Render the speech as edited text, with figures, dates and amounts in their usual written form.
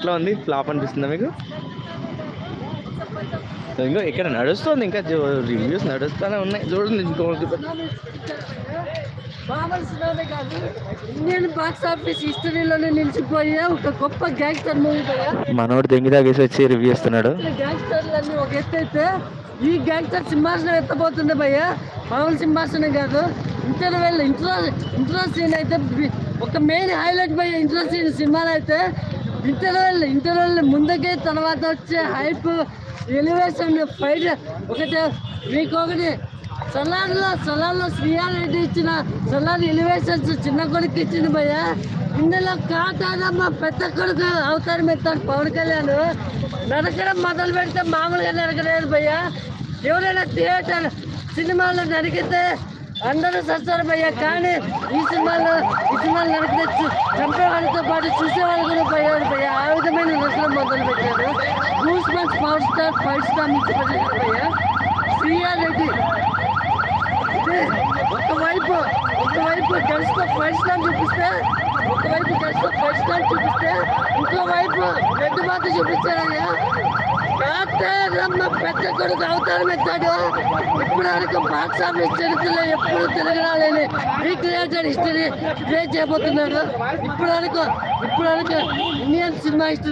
ఎట్లా ఉంది? ఫ్లాప్ అనిపిస్తుందా మీకు? ఇంకో ఇక్కడ నడుస్తుంది, ఇంకా రివ్యూస్ నడుస్తూనే ఉన్నాయి. చూడండి ఇండియన్ బాక్స్ ఆఫీస్ హిస్టరీలోనే నిలిచిపోయే ఒక గొప్ప గ్యాంగ్స్టర్ మూవీ భయ్యా. మనోడు దెంగి తాగేసి వచ్చి రివ్యూ ఇస్తున్నాడు. గ్యాంగ్స్టర్లన్నీ ఒక ఎత్తు అయితే ఈ గ్యాంగ్స్టర్ సింహాసనం ఎత్తపోతుంది భయ్యా. మామూలు సింహాసనం కాదు. ఇంట్లో సీన్ అయితే ఒక మెయిన్ హైలైట్ భయ్యా. ఇంట్లో సీన్ సినిమాలో అయితే ఇంటర్వెల్ ముందుకే తర్వాత వచ్చే హైప్ ఎలివేషన్ ఫైట్ ఒకటే. మీకు ఒకటి సలార్లో శ్రీయారెడ్డి ఇచ్చిన సలార్ ఎలివేషన్స్ చిన్న కొడుకు ఇచ్చింది భయ్యా. ఇందులో కాటాదమ్మ పెద్ద కొడుకు అవతారం ఎత్తాడు పవన్ కళ్యాణ్. నరకడం మొదలు పెడితే మామూలుగా నరకలేదు భయ్యా. ఎవరైనా థియేటర్ సినిమాలో నరికితే అందరూ సస్తారు భయ్యా. కానీ ఈ సినిమాలు నరికితే చంపే వాళ్ళతో పాటు చూసేవాళ్ళు కూడా పోయారు భయ్యా. ఆ విధమైన నరకడం మొదలు పెట్టారు. గూస్ బంక్స్ ఫైవ్ స్టార్ ఇచ్చిపోయారు భయ్యా. శ్రీయారెడ్డి ఒకవైపు గర్ల్స్తో ఫైవ్ స్టార్ చూపిస్తే, ఇంకోవైపు రెడ్ మాత చూపించారయ్యా. పెద్ద కొడుకు అవతారం ఎత్తాడు. ఇప్పుడు వరకు బాక్స్ ఆఫీస్ చరిత్రలో ఎప్పుడు తిరగరాలేని రీక్రియేటెడ్ హిస్టరీ క్రియేట్ చేయబోతున్నాడు. ఇప్పుడు వరకు ఇండియన్ సినిమా హిస్టరీ